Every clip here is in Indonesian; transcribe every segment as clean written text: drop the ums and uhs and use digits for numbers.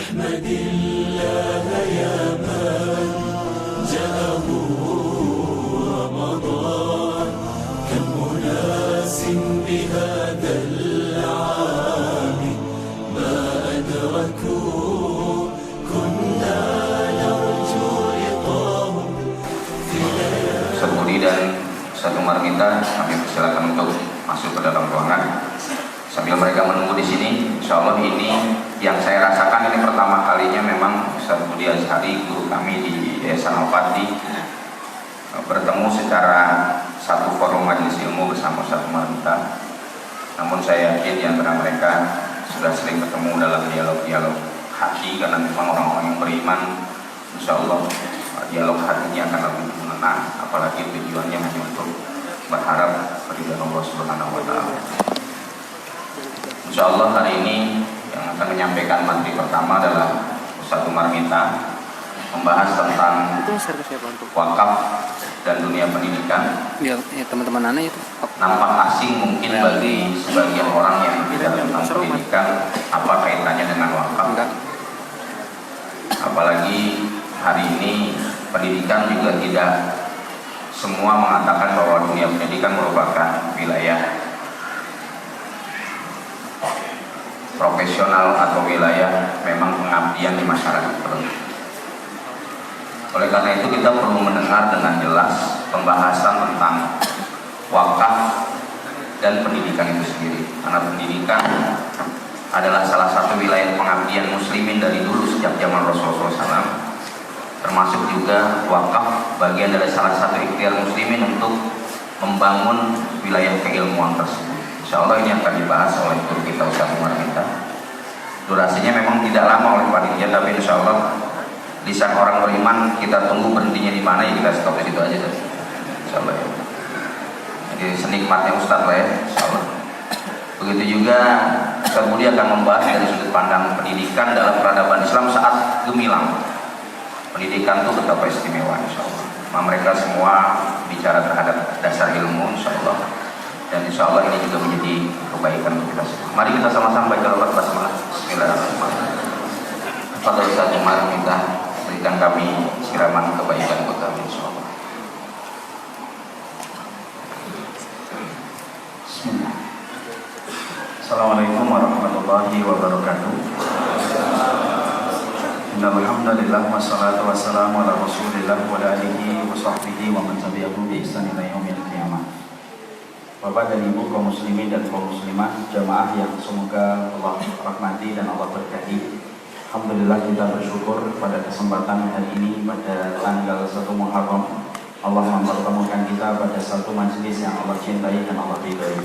احمد الله يا من جاءه رمضان كم أناس بهذا العام ما أدركوا كنا نرجو لقاهم في Ustaz Budi dan Ustaz Umar kita kami persilakan untuk masuk ke dalam ruangan. Sambil mereka menunggu di sini, insya Allah ini yang saya rasakan ini pertama kalinya memang Ustaz Budi Azhari, guru kami di Yayasan Al-Fatih, bertemu secara satu forum majelis ilmu bersama Ustaz Umar kita. Namun saya yakin di antara mereka sudah sering bertemu dalam dialog-dialog hati, karena memang orang-orang yang beriman, insya Allah dialog hatinya akan lebih menenang, apalagi tujuannya hanya untuk berharap keridhaan Allah Subhanahu wa Ta'ala. Insya Allah hari ini yang akan menyampaikan materi pertama adalah Ustaz Umar Mita, membahas tentang wakaf dan dunia pendidikan. Ya teman-teman anak itu nampak asing mungkin bagi sebagian orang yang tidak tentang pendidikan, apa kaitannya dengan wakaf. Apalagi hari ini pendidikan juga tidak semua mengatakan bahwa dunia pendidikan merupakan wilayah profesional atau wilayah memang pengabdian di masyarakat tertentu. Oleh karena itu kita perlu mendengar dengan jelas pembahasan tentang wakaf dan pendidikan itu sendiri, karena pendidikan adalah salah satu wilayah pengabdian muslimin dari dulu sejak zaman Rasulullah SAW. Termasuk juga wakaf bagian dari salah satu ikhtiar muslimin untuk membangun wilayah keilmuan tersebut. Insya Allah ini akan dibahas oleh guru kita Ustaz Umar kita. Durasinya memang tidak lama oleh panitia, tapi insya Allah lisan orang beriman kita tunggu berhentinya di mana, ya kita stop di situ aja. Insya Allah ya. Jadi senikmatnya Ustaz lah ya, insya Allah. Begitu juga Ustaz Budi akan membahas dari sudut pandang pendidikan dalam peradaban Islam saat gemilang. Pendidikan itu betapa istimewa insya Allah. Nah, mereka semua bicara terhadap dasar ilmu insya Allah. Dan insya Allah ini juga menjadi kebaikan untuk kita semua. Mari kita sama-sama baca lafaz basmalah. Bismillahirrahmanirrahim. Pada Ustaz Umar minta berikan kami siraman kebaikan buat kami insya Allah. Bismillah. Assalamualaikum warahmatullahi wabarakatuh. Alhamdulillah wassalatu wassalamu ala Rasulillah wa alihi wa sahbihi wa man tabi'ahum bi ihsan ila yaumil qiyamah. Bapak dan Ibu kaum muslimin dan kaum muslimah, jamaah yang semoga Allah rahmati dan Allah berkati. Alhamdulillah kita bersyukur pada kesempatan hari ini pada tanggal 1 Muharram Allah mempertemukan kita pada satu majelis yang Allah cintai dan Allah ridhai.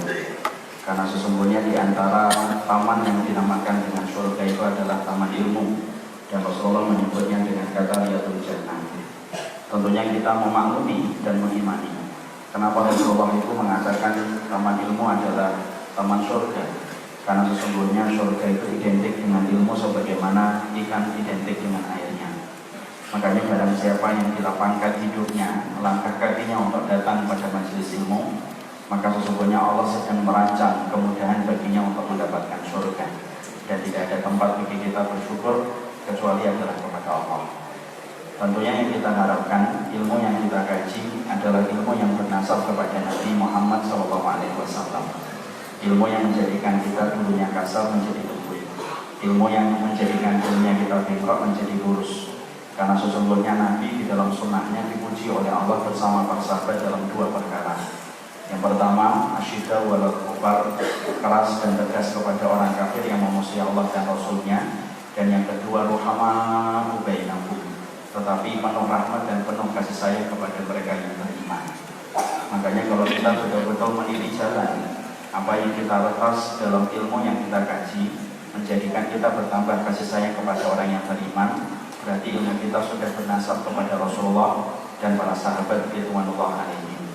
Karena sesungguhnya di antara taman yang dinamakan dengan surga itu adalah taman ilmu. Dan Rasulullah menyebutnya dengan kata Riyadul Jannah. Tentunya kita memaklumi dan mengimani kenapa Rasulullah itu mengatakan taman ilmu adalah taman surga. Karena sesungguhnya surga itu identik dengan ilmu sebagaimana ikan identik dengan airnya. Makanya barang siapa yang dilapangkan hidupnya, melangkah kakinya untuk datang pada majelis ilmu, maka sesungguhnya Allah sedang merancang kemudahan baginya untuk mendapatkan surga. Dan tidak ada tempat bagi kita bersyukur kecuali adalah kepada Allah. Tentunya yang kita harapkan ilmu yang kita kaji adalah ilmu yang bernasab kepada Nabi Muhammad SAW. Ilmu yang menjadikan kita dulunya kasar menjadi lembut. Ilmu yang menjadikan dulunya kita bengkok menjadi lurus. Karena sesungguhnya Nabi di dalam sunnahnya dipuji oleh Allah bersama para sahabat dalam dua perkara. Yang pertama, asyidda wal kufar, keras dan tegas kepada orang kafir yang memusuhi Allah dan Rasulnya. Dan yang kedua, ruhama bainahum, tetapi penuh rahmat dan penuh kasih sayang kepada mereka yang beriman. Makanya kalau kita betul-betul meniti jalan apa yang kita lepas dalam ilmu yang kita kaji, menjadikan kita bertambah kasih sayang kepada orang yang beriman, berarti ilmu kita sudah bernasab kepada Rasulullah dan para sahabat ridwanullah alaihim.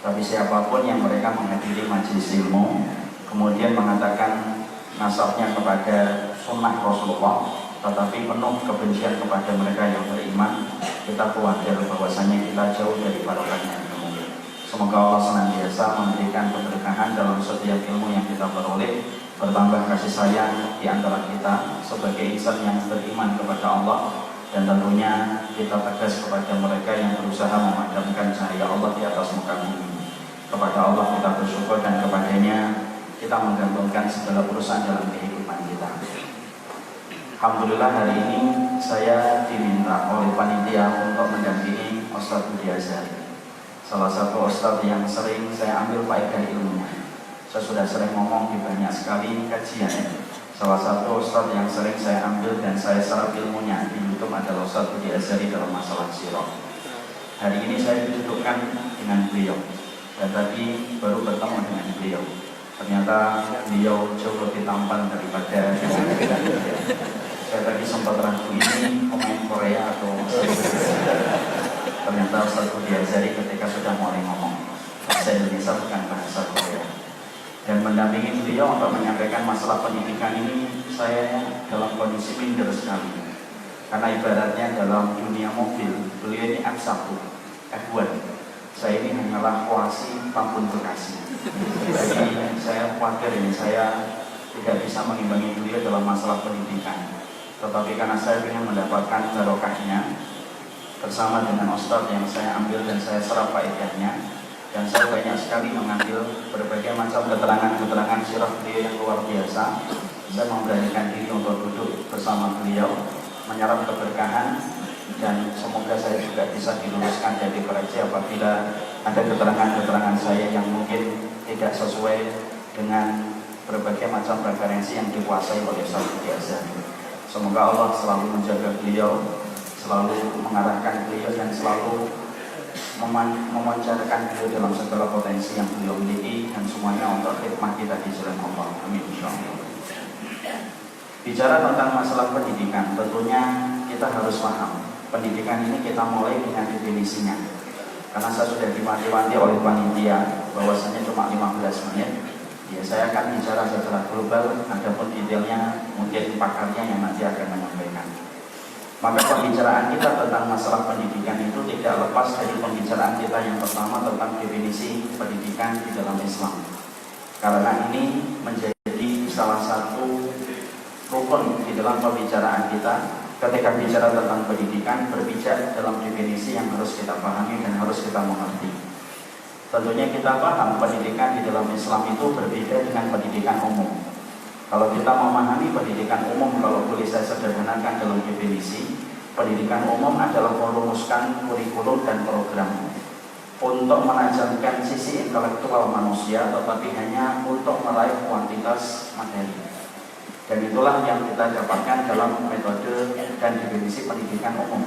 Tapi siapapun yang mereka menghadiri majelis ilmu kemudian mengatakan nasabnya kepada sunnah Rasulullah, tetapi penuh kebencian kepada mereka yang beriman, kita khawatir bahwasanya kita jauh dari barokahnya ilmu. Semoga Allah senantiasa memberikan keberkahan dalam setiap ilmu yang kita peroleh, bertambah kasih sayang di antara kita sebagai insan yang beriman kepada Allah, dan tentunya kita tegas kepada mereka yang berusaha memadamkan cahaya Allah di atas muka bumi. Kepada Allah kita bersyukur dan kepadanya kita menggantungkan segala urusan dalam kehidupan kita. Alhamdulillah hari ini saya diminta oleh panitia untuk mendampingi Ustadz Budi Azhari, salah satu Ustadz yang sering saya ambil faedah ilmunya. Saya sudah sering ngomong di banyak sekali kajian. Salah satu Ustadz yang sering saya ambil dan saya serap ilmunya di YouTube adalah Ustadz Budi Azhari dalam masalah sirah. Hari ini saya didudukkan dengan beliau, dan tadi baru bertemu dengan beliau. Ternyata beliau jauh lebih tampan daripada saya tadi sempat ragu ini pemain Korea atau ternyata Ustadz Budi Azhari ketika sudah mulai ngomong bahasa Indonesia bukan bahasa Korea. Dan mendampingi beliau untuk menyampaikan masalah pendidikan ini, saya dalam kondisi minder sekali. Karena ibaratnya dalam dunia mobil, beliau ini F1, F1. Saya ini hanyalah kuasi Pampun Bekasi. Jadi saya khawatir ini saya tidak bisa mengimbangi beliau dalam masalah pendidikan. Tetapi karena saya ingin mendapatkan barokahnya bersama dengan Ustadz yang saya ambil dan saya serap faedahnya, dan saya banyak sekali mengambil berbagai macam keterangan-keterangan sirah beliau yang luar biasa. Saya memberanikan diri untuk duduk bersama beliau, menyerap keberkahan, dan semoga saya juga bisa diluluskan dari koreksi apabila ada keterangan-keterangan saya yang mungkin tidak sesuai dengan berbagai macam referensi yang dikuasai oleh Ustadz Budi Azhari. Semoga Allah selalu menjaga beliau, selalu mengarahkan beliau, dan selalu memancarkan beliau dalam segala potensi yang beliau miliki, dan semuanya untuk khidmat kita di jalan Allah. Amin insyaallah. Bicara tentang masalah pendidikan, tentunya kita harus paham pendidikan ini kita mulai dengan definisinya. Karena saya sudah diwanti-wanti oleh panitia bahwasanya cuma 15 menit. Ya, saya akan bicara secara global, adapun detailnya mungkin pakarnya yang nanti akan menyampaikan. Maka pembicaraan kita tentang masalah pendidikan itu tidak lepas dari pembicaraan kita yang pertama tentang definisi pendidikan di dalam Islam. Karena ini menjadi salah satu rukun di dalam pembicaraan kita. Ketika bicara tentang pendidikan, berbicara dalam definisi yang harus kita pahami dan harus kita mengerti. Tentunya kita paham pendidikan di dalam Islam itu berbeda dengan pendidikan umum. Kalau kita memahami pendidikan umum, kalau boleh saya sederhanakan dalam definisi, pendidikan umum adalah merumuskan kurikulum dan program untuk menajamkan sisi intelektual manusia, tetapi hanya untuk meraih kuantitas materi. Dan itulah yang kita dapatkan dalam metode dan definisi pendidikan umum.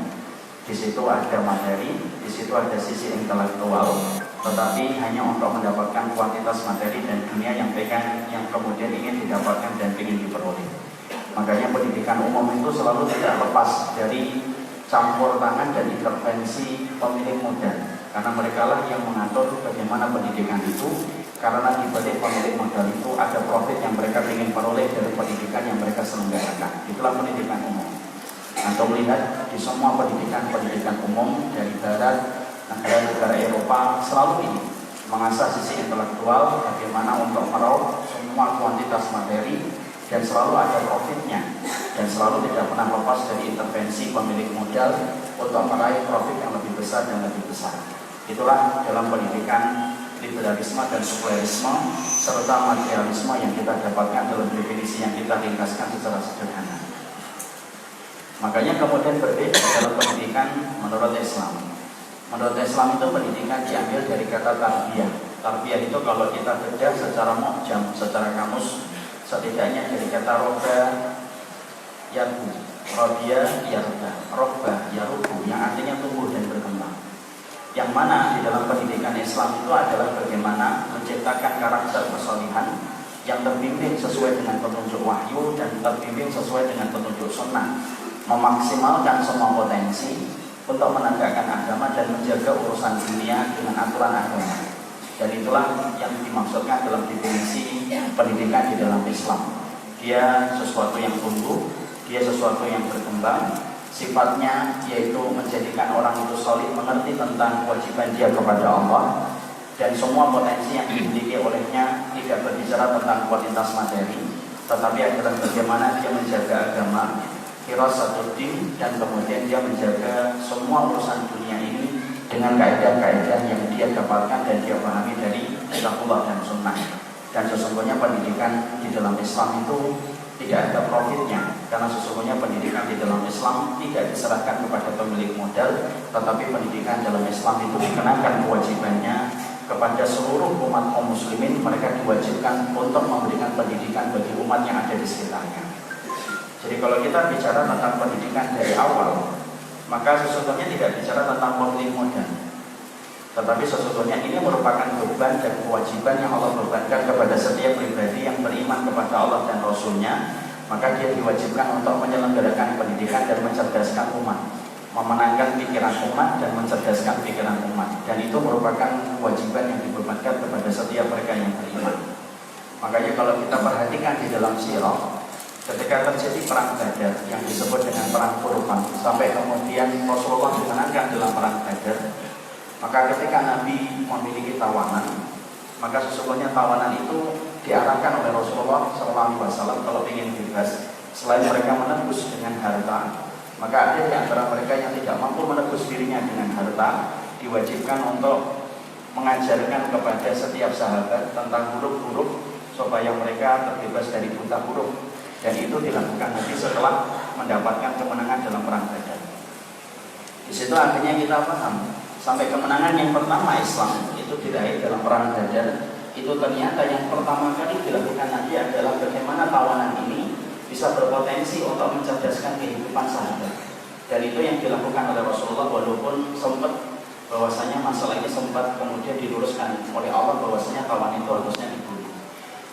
Di situ ada materi, di situ ada sisi intelektual, tetapi hanya untuk mendapatkan kuantitas materi dan dunia yang pegang, yang kemudian ingin didapatkan dan ingin diperoleh. Makanya pendidikan umum itu selalu tidak lepas dari campur tangan dan intervensi pemilik modal, karena mereka lah yang mengatur bagaimana pendidikan itu. Karena di balik pemilik modal itu ada profit yang mereka ingin peroleh dari pendidikan yang mereka selenggarakan. Itulah pendidikan umum. Anda melihat di semua pendidikan umum dari barat, negara-negara Eropa selalu ini mengasah sisi intelektual, bagaimana untuk meraup semua kuantitas materi, dan selalu ada profitnya, dan selalu tidak pernah lepas dari intervensi pemilik modal untuk meraih profit yang lebih besar dan lebih besar. Itulah dalam pendidikan liberalisme dan sekularisme serta materialisme yang kita dapatkan dalam definisi yang kita ringkaskan secara sederhana. Makanya kemudian berbeda dalam pendidikan menurut Islam. Menurut Islam itu pendidikan diambil dari kata tarbiyah. Tarbiyah itu kalau kita bedah secara mu'jam, secara kamus, setidaknya dari kata roba yarbu, robia yarba, roba yarubu, yang artinya tumbuh dan berkembang. Yang mana di dalam pendidikan Islam itu adalah bagaimana menciptakan karakter kesalihan yang terbimbing sesuai dengan petunjuk wahyu dan terbimbing sesuai dengan petunjuk sunnah, memaksimalkan semua potensi untuk menegakkan agama dan menjaga urusan dunia dengan aturan agama. Dan itulah yang dimaksudkan dalam definisi pendidikan di dalam Islam. Dia sesuatu yang tumbuh, dia sesuatu yang berkembang. Sifatnya yaitu menjadikan orang itu solid, mengerti tentang kewajiban dia kepada Allah, dan semua potensi yang dimiliki olehnya tidak berbicara tentang kualitas materi, tetapi adalah bagaimana dia menjaga agama, firasatuddin, dan kemudian dia menjaga semua urusan dunia ini dengan kaidah-kaidah yang dia dapatkan dan dia pahami dari kitabullah dan sunnah. Dan sesungguhnya pendidikan di dalam Islam itu tidak ada profitnya, karena sesungguhnya pendidikan di dalam Islam tidak diserahkan kepada pemilik modal, tetapi pendidikan dalam Islam itu dikenakan kewajibannya kepada seluruh umat kaum muslimin. Mereka diwajibkan untuk memberikan pendidikan bagi umat yang ada di sekitarnya. Jadi kalau kita bicara tentang pendidikan dari awal, maka sesungguhnya tidak bicara tentang pemilik modal, tetapi sesungguhnya ini merupakan beban dan kewajiban yang Allah bebankan kepada setiap pribadi yang beriman kepada Allah dan Rasul-Nya. Maka dia diwajibkan untuk menyelenggarakan pendidikan dan mencerdaskan umat, memenangkan pikiran umat dan mencerdaskan pikiran umat. Dan itu merupakan kewajiban yang dibebankan kepada setiap mereka yang beriman. Makanya kalau kita perhatikan di dalam sirah, ketika terjadi perang Badar yang disebut dengan perang Kurban, sampai kemudian Rasulullah dimenangkan dalam perang Badar, maka ketika Nabi memiliki tawanan, maka sesungguhnya tawanan itu diarahkan oleh Rasulullah SAW kalau ingin bebas. Selain mereka menebus dengan harta, maka ada di antara mereka yang tidak mampu menebus dirinya dengan harta, diwajibkan untuk mengajarkan kepada setiap sahabat tentang huruf-huruf supaya mereka terbebas dari buta huruf. Dan itu dilakukan Nabi setelah mendapatkan kemenangan dalam perang Badar. Di situ akhirnya kita paham, sampai kemenangan yang pertama Islam itu diraih dalam perang Badar, itu ternyata yang pertama kali dilakukan Nabi adalah bagaimana tawanan ini bisa berpotensi untuk mencerdaskan kehidupan sahabat. Dan itu yang dilakukan oleh Rasulullah, walaupun sempat bahwasanya masalah ini sempat kemudian diluruskan oleh Allah bahwasanya tawanan itu harusnya dibunuh.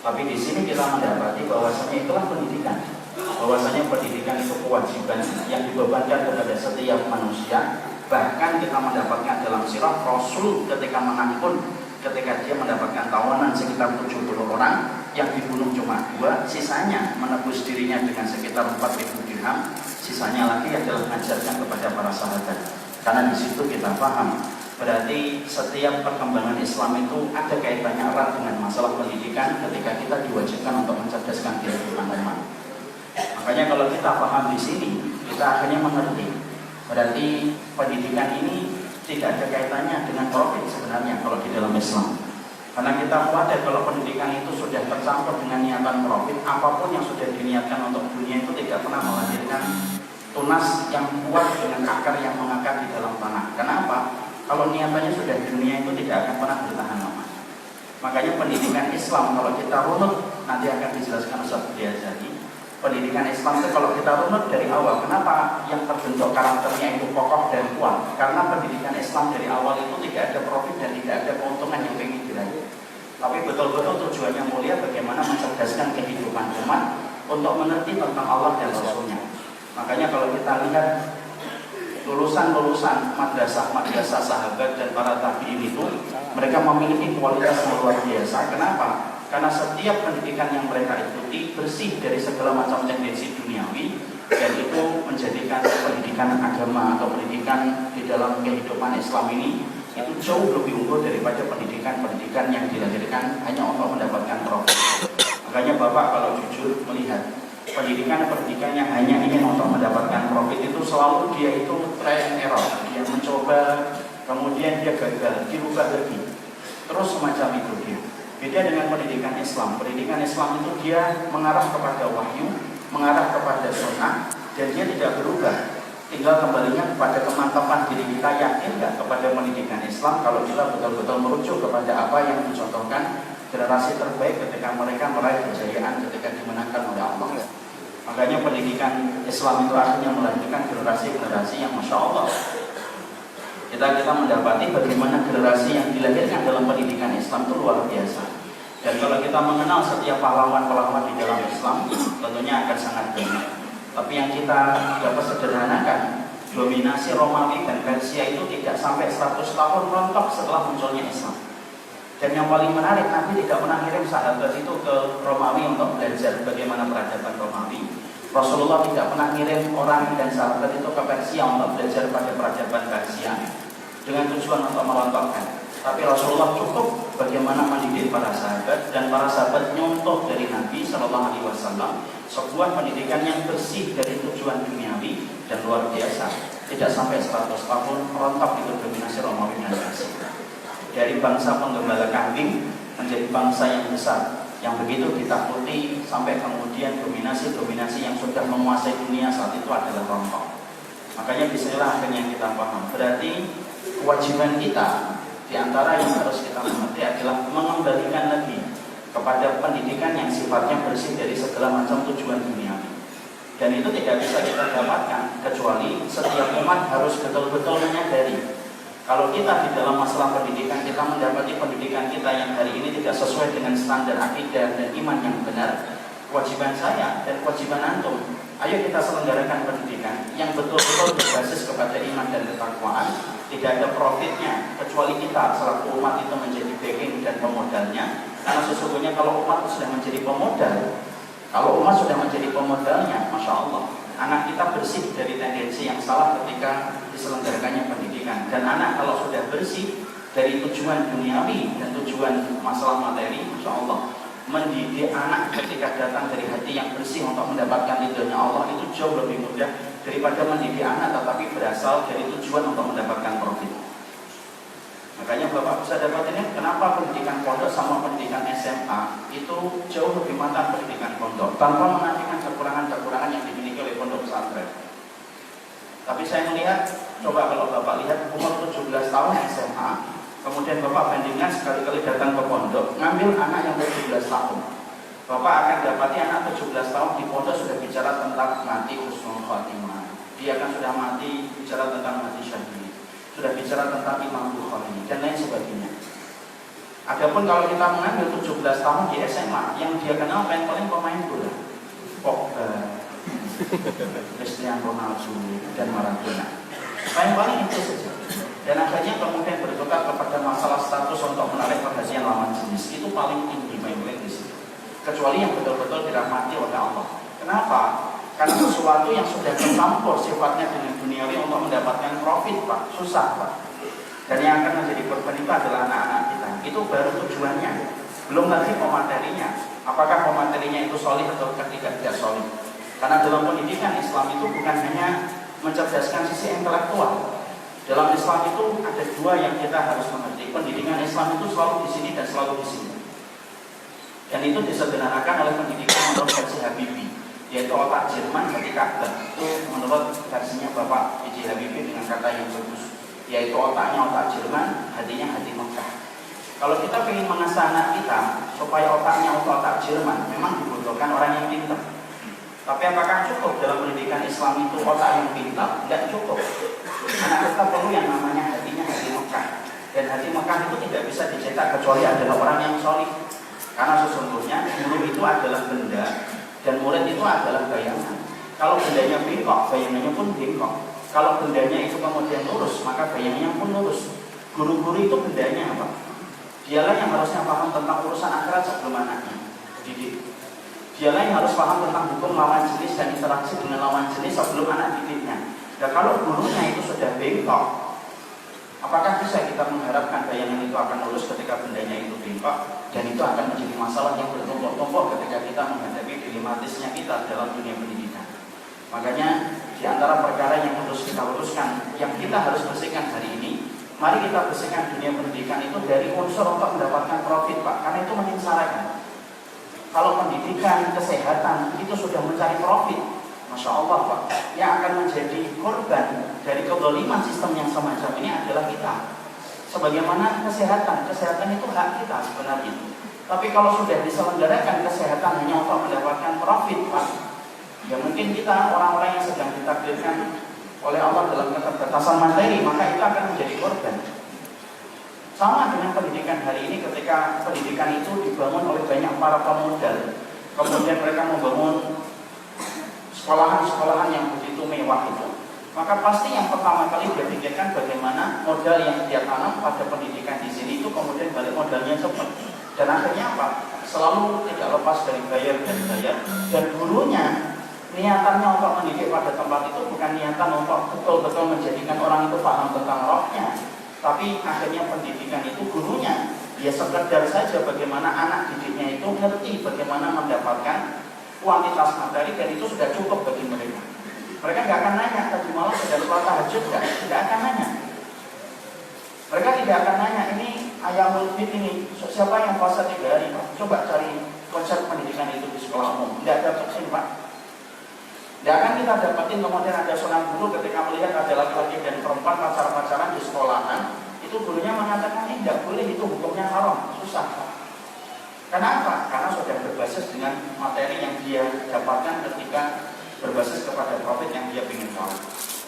Tapi di sini kita mendapati bahwasanya itulah pendidikan, bahwasanya pendidikan itu kewajiban yang dibebankan kepada setiap manusia. Bahkan kita mendapatkan dalam sirah Rasul ketika menangkun, ketika dia mendapatkan tawanan sekitar 70 orang, yang dibunuh cuma 2, sisanya menebus dirinya dengan sekitar 4.000 dirham, sisanya lagi adalah mengajarkan kepada para sahabat. Karena di situ kita paham, berarti setiap perkembangan Islam itu ada kaitannya erat dengan masalah pendidikan ketika kita diwajibkan untuk mencerdaskan kehidupan umat. Makanya kalau kita paham di sini, kita akhirnya mengerti, berarti pendidikan ini tidak ada kaitannya dengan profit sebenarnya kalau di dalam Islam. Karena kita khawatir kalau pendidikan itu sudah tercampur dengan niatan profit, apapun yang sudah diniatkan untuk dunia itu tidak pernah melahirkan tunas yang kuat dengan akar yang mengakar di dalam tanah. Kenapa? Kalau niatannya sudah dunia itu tidak akan pernah bertahan lama. Makanya pendidikan Islam kalau kita runut, nanti akan dijelaskan Ustaz Budiajadi. Pendidikan Islam itu kalau kita runut dari awal, kenapa yang terbentuk karakternya itu kokoh dan kuat? Karena pendidikan Islam dari awal itu tidak ada profit dan tidak ada keuntungan yang ingin diraih. Tapi betul-betul tujuannya mulia, bagaimana mencerdaskan kehidupan umat untuk mengerti tentang Allah dan Rasul-Nya. Makanya kalau kita lihat lulusan-lulusan madrasah sahabat dan para tabi'in itu, mereka memiliki kualitas yang luar biasa. Kenapa? Karena setiap pendidikan yang mereka ikuti bersih dari segala macam tendensi duniawi, dan itu menjadikan pendidikan agama atau pendidikan di dalam kehidupan Islam ini itu jauh lebih unggul daripada pendidikan-pendidikan yang dilahirkan hanya untuk mendapatkan profit. Makanya Bapak kalau jujur melihat pendidikan yang hanya ingin untuk mendapatkan profit itu selalu dia itu try and error, dia mencoba, kemudian dia gagal, dirubah lagi, terus semacam itu dia. Beda dengan pendidikan Islam. Pendidikan Islam itu dia mengarah kepada wahyu, mengarah kepada sunnah, dan dia tidak berubah. Tinggal kembalinya kepada kemantapan diri kita, yakin nggak kepada pendidikan Islam kalau kita betul-betul merujuk kepada apa yang dicontohkan generasi terbaik ketika mereka meraih kejayaan ketika dimenangkan oleh Allah. Makanya pendidikan Islam itu akhirnya melahirkan generasi-generasi yang Masya Allah. Kita mendapati bagaimana generasi yang dilahirkan dalam pendidikan Islam itu luar biasa. Dan kalau kita mengenal setiap pahlawan-pahlawan di dalam Islam, tentunya akan sangat banyak. Tapi yang kita dapat sederhanakan, dominasi Romawi dan Persia itu tidak sampai 100 tahun rontok setelah munculnya Islam. Dan yang paling menarik, Nabi tidak pernah kirim sahabat itu ke Romawi untuk belajar bagaimana peradaban Romawi. Rasulullah tidak pernah kirim orang dan sahabat itu ke Persia untuk belajar pada peradaban Persia dengan tujuan untuk merontokkan. Tapi Rasulullah cukup bagaimana mendidik para sahabat, dan para sahabat nyontoh dari Nabi Shallallahu Alaihi Wasallam sebuah pendidikan yang bersih dari tujuan duniawi dan luar biasa. Tidak sampai 100 tahun rontok itu dominasi Romawi dan Persia. Dari bangsa penggembala kambing menjadi bangsa yang besar, yang begitu ditakuti, sampai kemudian dominasi yang sudah menguasai dunia saat itu adalah rontok. Makanya disinilah akhirnya kita paham. Berarti kewajiban kita di antara yang harus kita mengerti adalah mengembalikan lagi kepada pendidikan yang sifatnya bersih dari segala macam tujuan duniawi. Dan itu tidak bisa kita dapatkan kecuali setiap umat harus betul-betul menyadari kalau kita di dalam masalah pendidikan, kita mendapati pendidikan kita yang hari ini tidak sesuai dengan standar akidah dan iman yang benar. Kewajiban saya dan kewajiban antum, ayo kita selenggarakan pendidikan yang betul-betul berbasis kepada iman dan ketakwaan. Tidak ada profitnya kecuali kita selaku umat itu menjadi backing dan pemodalnya. Karena sesungguhnya kalau umat sudah menjadi pemodal, kalau umat sudah menjadi pemodalnya, Masya Allah, anak kita bersih dari tendensi yang salah ketika diselenggarakannya pendidikan. Dan anak kalau sudah bersih dari tujuan duniawi dan tujuan masalah materi, Masya Allah, mendidik anak ketika datang dari hati yang bersih untuk mendapatkan ridhonya Allah itu jauh lebih mudah daripada mendidik anak tetapi berasal dari tujuan untuk mendapatkan profit. Makanya Bapak bisa dapat ini kenapa pendidikan pondok sama pendidikan SMA itu jauh lebih matang pendidikan pondok tanpa menafikan kekurangan-kekurangan yang dimiliki oleh pondok pesantren. Tapi saya melihat, coba kalau Bapak lihat umur 17 tahun SMA, kemudian Bapak bandingkan sekali-kali datang ke pondok, ngambil anak yang 17 tahun. Bapak akan dapati anak 17 tahun di pondok sudah bicara tentang mati husnul khotimah. Dia akan sudah mati bicara tentang mati syahid, sudah bicara tentang Imam Bukhari dan lain sebagainya. Adapun kalau kita mengambil 17 tahun di SMA, yang dia kenal paling pemain bola, Pogba, Cristiano Ronaldo dan Maradona. Paling itu saja. Dan akhirnya kemudian bertukar kepada masalah status untuk menarik perhatian lawan jenis. Itu paling tinggi di situ. Kecuali yang betul-betul dirahmati oleh Allah. Kenapa? Karena sesuatu yang sudah tercampur sifatnya dengan duniawi untuk mendapatkan profit, Pak, susah, Pak. Dan yang akan menjadi korban itu adalah anak-anak kita. Itu baru tujuannya. Belum lagi pematerinya. Apakah pematerinya itu solid atau tidak solid? Karena dalam pendidikan Islam itu bukan hanya mencerdaskan sisi intelektual. Dalam Islam itu ada dua yang kita harus mengerti. Pendidikan Islam itu selalu di sini dan selalu di sini. Dan itu disederhanakan oleh pendidikan menurut versi Habibie, yaitu otak Jerman hati Ka'bah. Itu menurut versinya Bapak B.J. Habibie dengan kata yang bagus, yaitu otaknya otak Jerman, hatinya hati Mekah. Kalau kita ingin mengasah anak kita supaya otaknya otak Jerman, memang dibutuhkan orang yang pintar. Tapi apakah cukup dalam pendidikan Islam itu otak yang pintar? Tidak cukup. Anak kita perlu yang namanya hatinya hati Mekah. Dan hati Mekah itu tidak bisa dicetak kecuali adalah orang yang solid. Karena sesungguhnya guru itu adalah benda dan murid itu adalah bayangan. Kalau bendanya bengkok, bayangannya pun bengkok. Kalau bendanya itu kemudian lurus, maka bayangannya pun lurus. Guru-guru itu bendanya apa? Dialah yang harusnya paham tentang urusan akhirat sebelum anaknya dididik. Dialah yang harus paham tentang hukum lawan jenis dan interaksi dengan lawan jenis sebelum anak didiknya. Dan kalau gurunya itu sudah bengkok, apakah bisa kita mengharapkan bayangan itu akan lurus ketika bendanya itu bengkok? Dan itu akan menjadi masalah yang bertumpuk-tumpuk ketika kita menghadapi dilematisnya kita dalam dunia pendidikan. Makanya di antara perkara yang harus kita luruskan, yang kita harus bersihkan hari ini, mari kita bersihkan dunia pendidikan itu dari unsur untuk mendapatkan profit, Pak. Karena itu menyengsarakan. Kalau pendidikan, kesehatan itu sudah mencari profit, Masya Allah, Pak, yang akan menjadi korban dari kezaliman sistem yang semacam ini adalah kita. Sebagaimana kesehatan itu hak kita sebenarnya. Tapi kalau sudah diselenggarakan kesehatan hanya untuk mendapatkan profit, Pak, ya mungkin kita orang-orang yang sedang ditakdirkan oleh Allah dalam keterbatasan materi, maka itu akan menjadi korban. Sama dengan pendidikan hari ini, ketika pendidikan itu dibangun oleh banyak para pemodal, kemudian mereka membangun sekolahan-sekolahan yang begitu mewah itu, maka pasti yang pertama kali dia pikirkan bagaimana modal yang dia tanam pada pendidikan di sini itu kemudian balik modalnya cepat. Dan akhirnya apa? Selalu tidak lepas dari bayar dan bayar. Dan gurunya niatannya untuk mendidik pada tempat itu bukan niatan untuk betul-betul menjadikan orang itu paham tentang rohnya, Tapi akhirnya pendidikan itu gurunya ya sekedar saja bagaimana anak didiknya itu ngerti bagaimana mendapatkan kuantitas materi, dan itu sudah cukup bagi mereka. Mereka nggak akan nanya tadi malam sudah sholat tahajud nggak akan nanya. Mereka tidak akan nanya ini ayamul bid ini siapa yang puasa 3 hari Pak? Coba cari konsep pendidikan itu di sekolah umum. Tidak ada opsi Pak. Tidak akan kita dapatin kemudian ada seorang guru ketika melihat ada laki-laki dan perempuan pacaran-pacaran di sekolahan, itu gurunya mengatakan ini tidak boleh, itu hukumnya haram. Susah. Kenapa? Karena sudah berbasis dengan materi yang dia dapatkan ketika berbasis kepada profit yang dia ingin tahu.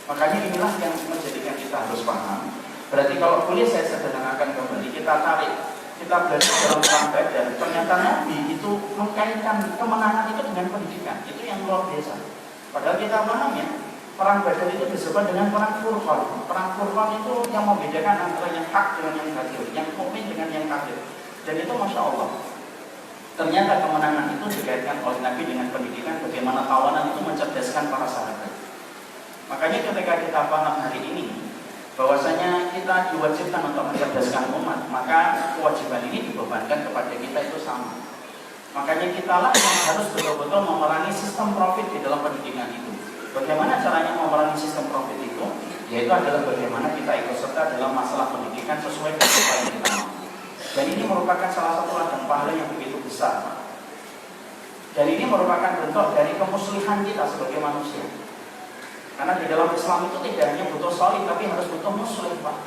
Makanya inilah yang menjadikan kita harus paham. Berarti kalau boleh saya sederhanakan kembali, kita tarik, kita belajar dalam perang Badar. Ternyata Nabi itu mengkaitkan kemenangan itu dengan pendidikan. Itu yang luar biasa. Padahal kita paham ya, perang Badar itu disebut dengan perang Furqan. Perang Furqan itu yang membedakan antara yang hak dengan yang batil, yang mukmin dengan yang kafir. Dan itu Masya Allah. Ternyata kemenangan itu dikaitkan oleh Nabi dengan pendidikan, bagaimana tawanan itu mencerdaskan para sahabat. Makanya ketika kita paham hari ini bahwasanya kita diwajibkan untuk mencerdaskan umat, maka kewajiban ini dibebankan kepada kita itu sama. Makanya kita lah yang harus betul-betul memerangi sistem profit di dalam pendidikan itu. Bagaimana caranya memerangi sistem profit itu? Yaitu adalah bagaimana kita ikut serta dalam masalah pendidikan sesuai dengan apa yang kita mau. Dan ini merupakan salah satu ladang pahala yang begitu besar, Pak. Dan ini merupakan bentuk dari kemuslihan kita sebagai manusia. Karena di dalam Islam itu tidak hanya butuh sholih, tapi harus butuh muslim, Pak.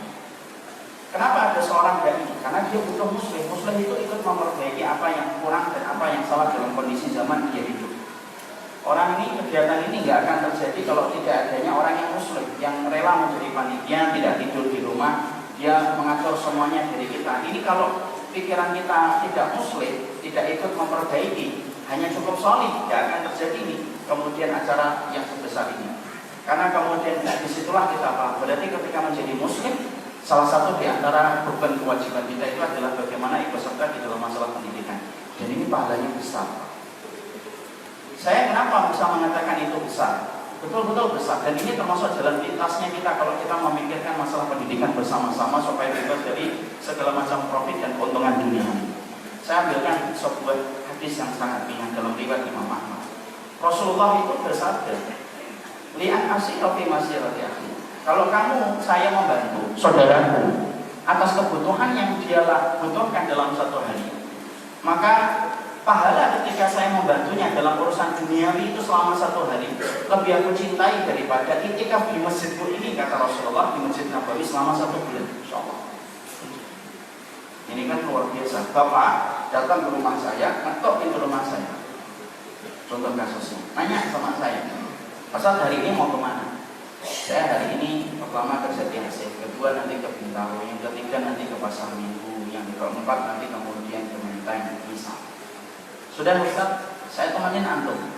Kenapa ada seorang dai? Karena dia butuh muslim. Muslim itu ikut memperbaiki apa yang kurang dan apa yang salah dalam kondisi zaman dia hidup. Orang ini, kegiatan ini nggak akan terjadi kalau tidak adanya orang yang muslim, yang rela menjadi panitia, tidak tidur di rumah, dia mengatur semuanya dari kita. Ini kalau pikiran kita tidak muslim, tidak ikut memperbaiki, hanya cukup solid, tidak akan terjadi ini kemudian acara yang sebesar ini. Karena kemudian disitulah kita paham. Berarti ketika menjadi muslim, salah satu di antara beban kewajiban kita itu adalah bagaimana ikut serta di dalam masalah pendidikan. Dan ini pahalanya besar. Saya kenapa bisa mengatakan itu besar? Betul-betul besar, dan ini termasuk jalan pintasnya kita kalau kita memikirkan masalah pendidikan bersama-sama supaya bebas dari segala macam profit dan keuntungan dunia. Saya ambilkan sebuah hadis yang sangat ringan dalam riwayat Imam Ahmad. Rasulullah itu bersabda, li'an asyika fi masirati akhi. Kalau kamu, saya membantu saudaraku atas kebutuhan yang dia butuhkan dalam satu hari, maka pahala ketika saya membantunya dalam urusan duniawi itu selama satu hari lebih aku cintai daripada itikaf di masjidku ini, kata Rasulullah, di Masjid Nabawi selama 1 bulan. InsyaAllah. Ini kan luar biasa. Bapak datang ke rumah saya, ngetok pintu rumah saya. Contoh kasusnya, nanya sama saya, pasal hari ini mau kemana? Saya hari ini pertama ke Jatiasih, kedua nanti ke Bintaro, yang ketiga nanti ke Pasar Minggu, yang keempat nanti kemudian ke Menteng, misal. Sudah Ustaz, saya temenin antum.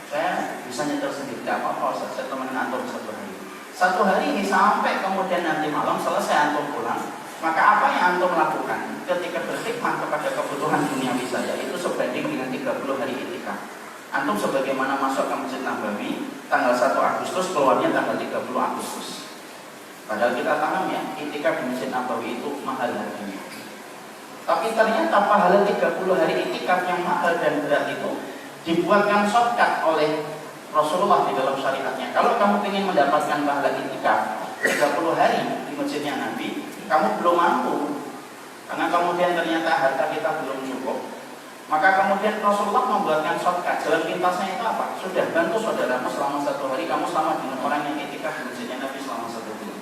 Saya bisa nyetir sendiri, tidak apa-apa Ustaz, saya temenin antum 1 hari. 1 hari ini sampai kemudian nanti malam selesai antum pulang, maka apa yang antum lakukan ketika berkhidmat kepada kebutuhan duniawi saya itu sebanding dengan 30 hari itikaf. Antum sebagaimana masuk ke Masjid Nabawi tanggal 1 Agustus, keluarnya tanggal 30 Agustus. Padahal kita paham ya, itikaf di Masjid Nabawi itu mahal harganya. Tapi ternyata pahala 30 hari itikaf yang mahal dan berat itu dibuatkan shortcut oleh Rasulullah di dalam syariatnya. Kalau kamu ingin mendapatkan pahala itikaf 30 hari di masjidnya Nabi, kamu belum mampu, karena kemudian ternyata harta kita belum cukup, maka kemudian Rasulullah membuatkan shortcut. Jalan pintasnya itu apa? Sudah, bantu saudaramu selama 1 hari, kamu sama dengan orang yang itikaf di masjidnya Nabi selama 1 bulan.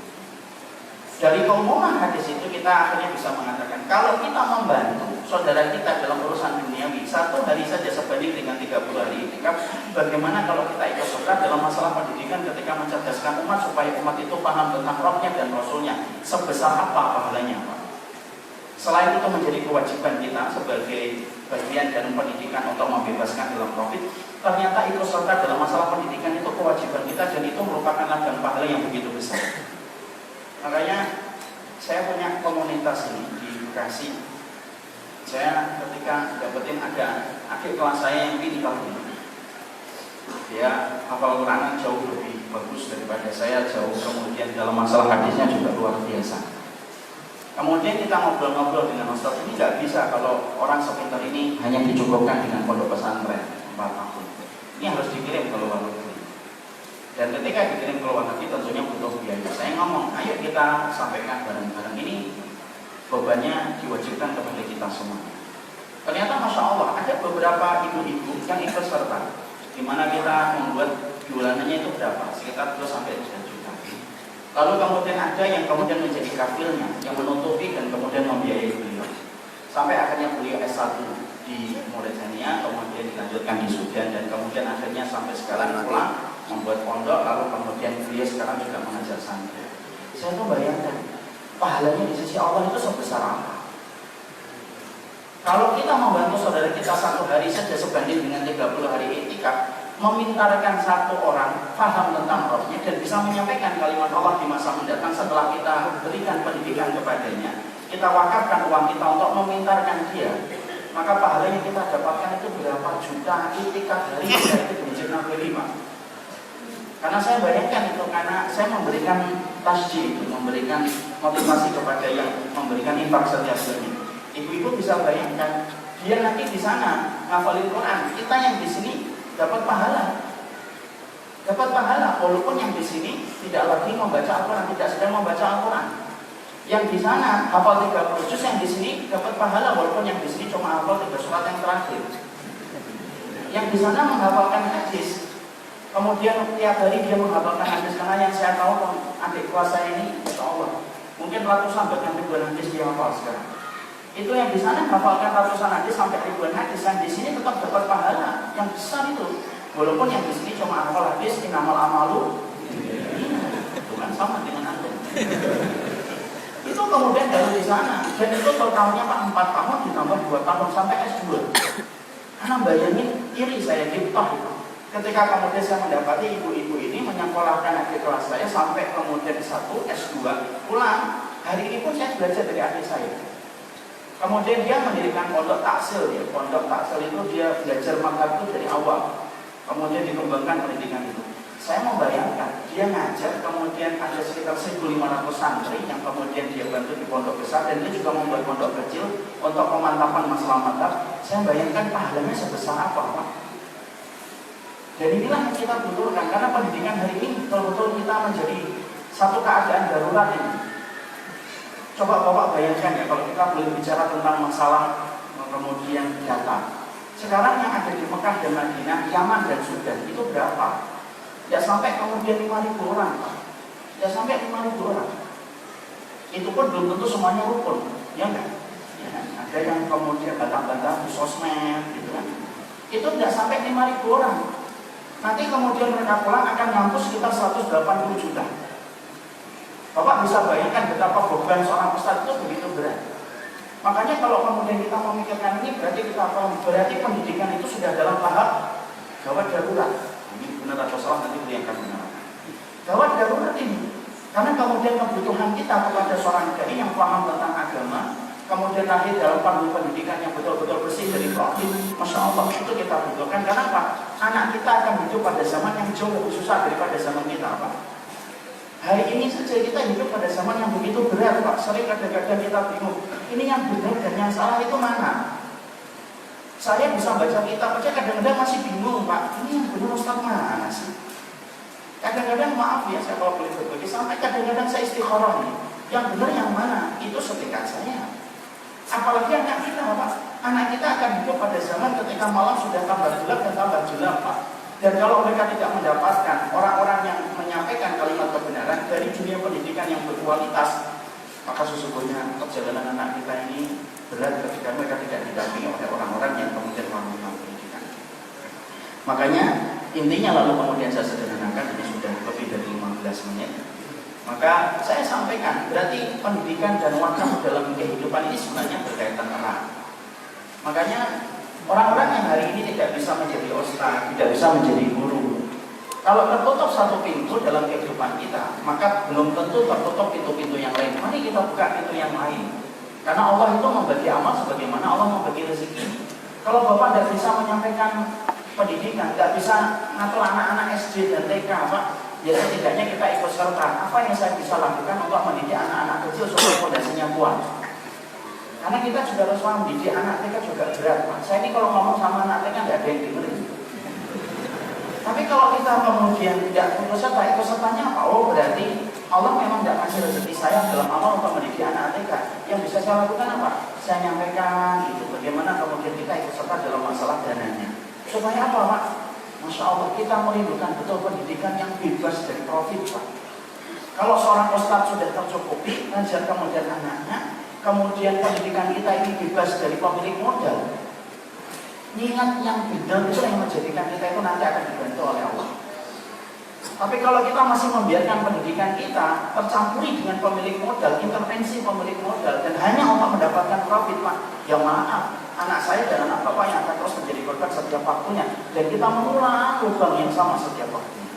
Dari keumuman hadis itu kita akhirnya bisa mengatakan, kalau kita membantu saudara kita dalam urusan duniawi 1 hari saja sebanding dengan 30 hari itikaf, bagaimana kalau kita ikut serta dalam masalah pendidikan ketika mencerdaskan umat supaya umat itu paham tentang Rabbnya dan Rasulnya, sebesar apa pahalanya, Pak? Selain itu menjadi kewajiban kita sebagai bagian dalam pendidikan untuk membebaskan dalam profit, ternyata ikut serta dalam masalah pendidikan itu kewajiban kita, dan itu merupakan ladang pahala yang begitu besar. Makanya saya punya komunitas ini di Bekasi. Saya ketika dapetin ada adik kelas saya yang ini kali, dia hafal Quran jauh lebih bagus daripada saya, jauh kemudian dalam masalah hadisnya juga luar biasa. Kemudian kita ngobrol-ngobrol dengan Ustaz, ini nggak bisa kalau orang sepintar ini hanya dicukupkan dengan pondok pesantren 4 tahun. Ini harus dikirim ke luar negeri. Dan ketika dikirim ke luar negeri tentunya butuh biaya. Saya ngomong, ayo kita sampaikan bareng-bareng, ini bebannya diwajibkan kepada kita semua. Ternyata Masya Allah ada beberapa ibu-ibu yang ikut serta, di mana kita membuat bulanannya itu berapa? Sekitar 2-3 juta. Lalu kemudian ada yang kemudian menjadi kafilnya, yang menutupi dan kemudian membiayai beliau. Sampai akhirnya beliau S1 di Mauritania, kemudian dilanjutkan di Sudan, dan kemudian akhirnya sampai sekarang pulang membuat pondok, lalu kemudian beliau sekarang juga mengajar santri. Saya tuh bayangkan, pahalanya di sisi Allah itu sebesar apa? Kalau kita membantu saudara kita 1 hari saja sebanding dengan 30 hari iktikaf, memintarkan 1 orang paham tentang rohnya dan bisa menyampaikan kalimat Allah di masa mendatang setelah kita berikan pendidikan kepadanya, kita wakafkan uang kita untuk memintarkan dia, maka pahala yang kita dapatkan itu berapa juta iktikaf hari itu di Masjid Nabawi. Karena saya bayangkan itu, karena saya memberikan tasjid, memberikan motivasi kepada yang memberikan infak setiap bulan. Ibu-ibu bisa bayangkan, dia nanti di sana ngafalin Quran, kita yang di sini dapat pahala, walaupun yang di sini tidak lagi membaca Al-Quran, tidak sedang membaca Al-Quran. Yang di sana hafal 30 juz, yang di sini dapat pahala, walaupun yang di sini cuma hafal 3 surat yang terakhir. Yang di sana menghafalkan hadis, kemudian tiap hari dia menghafalkan hadis, karena yang saya tahu adik kelas saya ini, Insya Allah, mungkin ratusan bahkan ribuan hadis dia hafal sekarang. Itu yang di sana hafalkan ratusan hadis sampai ribuan hadis, dan di sini tetap dapat pahala yang besar itu. Walaupun yang di sini cuma hafal hadis inamal amalu, bukan sama dengan antum. Itu kemudian dari di sana, dan itu totalnya Pak 4 tahun ditambah 2 tahun sampai S2. Karena bayangin iri saya giptoh itu. Ketika kemudian saya mendapati ibu-ibu ini menyekolahkan adik kelas saya sampai kemudian S2 pulang. Hari ini pun saya belajar dari adik saya. Kemudian dia mendirikan pondok taksil, ya. Pondok taksil itu dia belajar mazhab itu dari awal. Kemudian dikembangkan pendidikan itu. Saya membayangkan dia ngajar, kemudian ada sekitar 1.500 santri yang kemudian dia bantu di pondok besar, dan dia juga membuat pondok kecil untuk pemantapan masalah mazhab. Saya bayangkan pahalanya sebesar apa, Pak? Dan inilah yang kita butuhkan, karena pendidikan hari ini betul-betul kita menjadi satu keadaan darurat ini. Coba Bapak bayangkan ya, kalau kita boleh bicara tentang masalah kemudian data. Sekarang yang ada di Mekah dan Madinah, Yaman dan Sudan itu berapa? Ya sampai kemudian 5.000 orang, Pak. Ya sampai 5.000 orang. Itu pun belum tentu semuanya rukun, ya enggak? Ya, ada yang kemudian bantah-bantah di sosmed, gitu kan. Itu tidak sampai 5.000 orang. Nanti kemudian mereka pulang akan mampu sekitar 180 juta. Bapak bisa bayangkan betapa beban seorang ustadz itu begitu berat. Makanya kalau kemudian kita memikirkan ini, berarti pendidikan itu sudah dalam tahap gawat darurat. Ini benar atau salah nanti beliau akan benar. Gawat darurat ini, karena kemudian kebutuhan kita kepada seorang dai yang paham tentang agama, kemudian lahir dalam pandu pendidikan yang betul-betul bersih dari praktik, Masya Allah, itu kita butuhkan. Karena apa? Anak kita akan hidup pada zaman yang jauh lebih susah daripada zaman kita, Pak. Hari ini saja kita hidup pada zaman yang begitu berat, Pak. Sering kadang-kadang kita bingung, ini yang benar dan yang salah itu mana? Saya bisa baca kitab aja kadang-kadang masih bingung, Pak. Ini yang benar Ustaz mana sih? Kadang-kadang maaf ya, saya kalau boleh berbagi, sampai kadang-kadang saya istikharah nih. Yang benar yang mana? Itu setingkat saya. Apalagi anak kita, Pak. Anak kita akan hidup pada zaman ketika malam sudah tambah gelap dan tambah gelap, Pak. Dan kalau mereka tidak mendapatkan orang-orang yang menyampaikan kalimat kebenaran dari dunia pendidikan yang berkualitas, maka sesungguhnya perjalanan anak kita ini berat ketika mereka tidak didampingi oleh orang-orang yang kemudian melakukan pendidikan. Makanya intinya lalu kemudian saya sederhanakan, ini sudah lebih dari 15 menit. Maka saya sampaikan, berarti pendidikan dan wakaf dalam kehidupan ini sebenarnya berkaitan erat. Makanya orang-orang yang hari ini tidak bisa menjadi ustaz, tidak bisa menjadi guru, kalau tertutup satu pintu dalam kehidupan kita, maka belum tentu tertutup pintu-pintu yang lain. Mari kita buka pintu yang lain. Karena Allah itu membagi amal sebagaimana Allah membagi rezeki. Kalau Bapak tidak bisa menyampaikan pendidikan, tidak bisa ngatur anak-anak SD dan TK, Pak, Ya setidaknya kita ikut serta. Apa yang saya bisa lakukan untuk mendidik anak-anak kecil supaya fondasinya kuat? Karena kita juga harus paham, mendidik anak TK juga berat, Pak. Saya ini kalau ngomong sama anak TK nggak ada yang dengerin. Tapi kalau kita kemudian tidak ikut serta, ikut sertanya apa? Oh berarti Allah memang tidak kasih rezeki saya dalam amal untuk mendidik anak TK. Yang bisa saya lakukan apa? Saya nyampaikan gitu. Bagaimana kemudian kita ikut serta dalam masalah dananya. Supaya apa, Pak? Masya Allah, kita merindukan betul pendidikan yang bebas dari profit, Pak. Kalau seorang ustadz sudah tercukupi, ngajar kemudian anaknya, kemudian pendidikan kita ini bebas dari pemilik modal. Niat yang benar itu yang menjadikan kita itu nanti akan dibantu oleh Allah. Tapi kalau kita masih membiarkan pendidikan kita tercampuri dengan pemilik modal, intervensi pemilik modal, dan hanya untuk mendapatkan profit, Pak, ya maaf, anak saya dan anak bapak yang akan terus menjadi korban setiap waktunya, dan kita mengulang lubang yang sama setiap waktunya.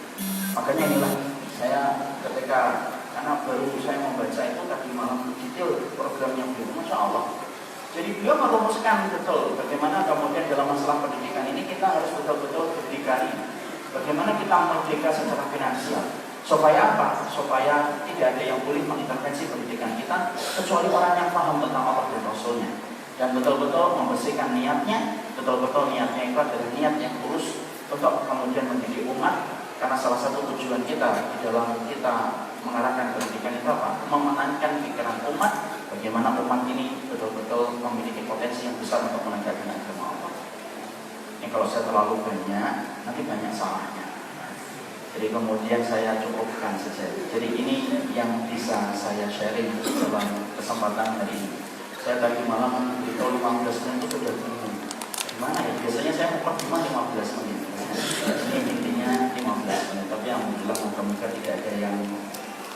Makanya inilah saya ketika, karena baru saya membaca itu tadi malam detail programnya beliau, Masya Allah. Jadi beliau merumuskan betul bagaimana kemudian dalam masalah pendidikan ini kita harus betul-betul berdikari. Bagaimana kita merdeka secara finansial. Supaya apa? Supaya tidak ada yang boleh mengintervensi pendidikan kita kecuali orang yang paham tentang Allah dan Rasulnya. Dan betul-betul membersihkan niatnya, betul-betul niatnya itu adalah niat yang lurus untuk kemudian mendidik umat. Karena salah satu tujuan kita di dalam kita mengarahkan pendidikan itu apa? Memenangkan pikiran umat. Bagaimana umat ini betul-betul memiliki potensi yang besar untuk menegakkan agama Allah. Ini kalau saya terlalu banyak, nanti banyak salahnya. Jadi kemudian saya cukupkan saja. Jadi ini yang bisa saya sharing dalam kesempatan hari ini. Saya tadi malam itu 15 menit itu sudah bingung. Gimana ya? Biasanya saya mau 15 menit. Ini intinya 15 menit. Tapi alhamdulillah moga-moga tidak ada yang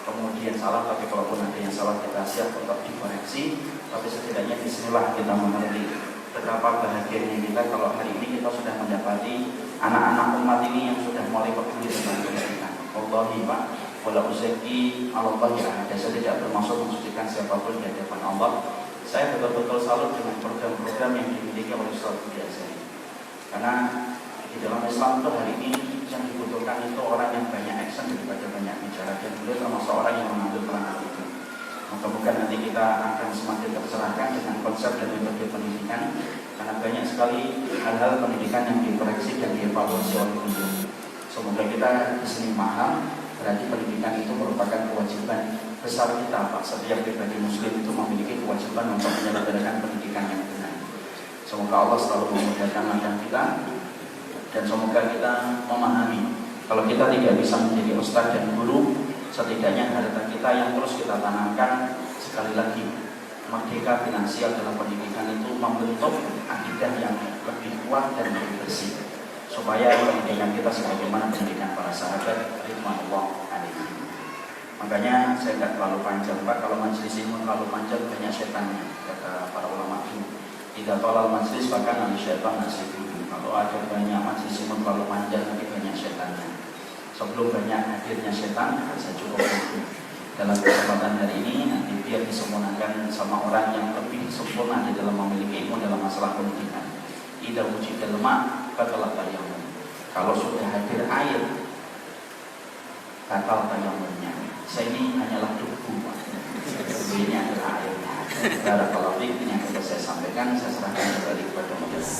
kemudian salah. Tapi kalaupun ada yang salah kita siap untuk dikoreksi. Tapi setidaknya bismillah kita mengerti betapa bahagianya kita kalau hari ini kita sudah mendapati anak-anak umat ini yang sudah mulai peduli dengan pendidikan. Wallahi Pak, wala uzaki Allah ya, saya tidak bermaksud mensucikan siapapun di hadapan Allah. Saya betul-betul salut dengan program-program yang dimiliki oleh Ustaz Budi Azhari. Karena di dalam Islam itu hari ini yang dibutuhkan itu orang yang banyak action daripada banyak bicara. Dan beliau termasuk orang yang mengambil peran itu. Moga-moga nanti kita akan semakin tercerahkan dengan konsep dan metode pendidikan. Karena banyak sekali hal-hal pendidikan yang dikoreksi dan dievaluasi oleh beliau. Semoga kita di sini paham, berarti pendidikan itu merupakan kewajiban besar kita, Pak. Setiap pribadi muslim itu memiliki kewajiban untuk menyelenggarakan pendidikan yang benar. Semoga Allah selalu memudahkan langkah kita. Dan semoga kita memahami kalau kita tidak bisa menjadi ustadz dan guru, setidaknya harta kita yang terus kita tanamkan. Sekali lagi, merdeka finansial dalam pendidikan itu membentuk akidah yang lebih kuat dan lebih bersih, supaya pendidikan kita sebagaimana pendidikan para sahabat ridwanullah alaihim. Makanya saya tidak terlalu panjang, Pak. Kalau majelis ini terlalu panjang banyak setannya, kata para ulama itu. Tidak tolal majelis bahkan nanti syaitan ngasih dulu. Kalau ada banyak majelis ini terlalu panjang nanti banyak setannya. Sebelum banyak hadirnya setan, saya cukup dalam kesempatan hari ini nanti biar disempurnakan sama orang yang lebih sempurna di dalam memiliki ilmu dalam masalah pendidikan. Idza wujida al-ma' batalat tayammum. Kalau sudah hadir air, batal tayammumnya. Saya ini hanyalah debu, Pak. Ini adalah airnya. Barakallahu fiik, yang bisa saya sampaikan, saya serahkan kembali kepada majelis.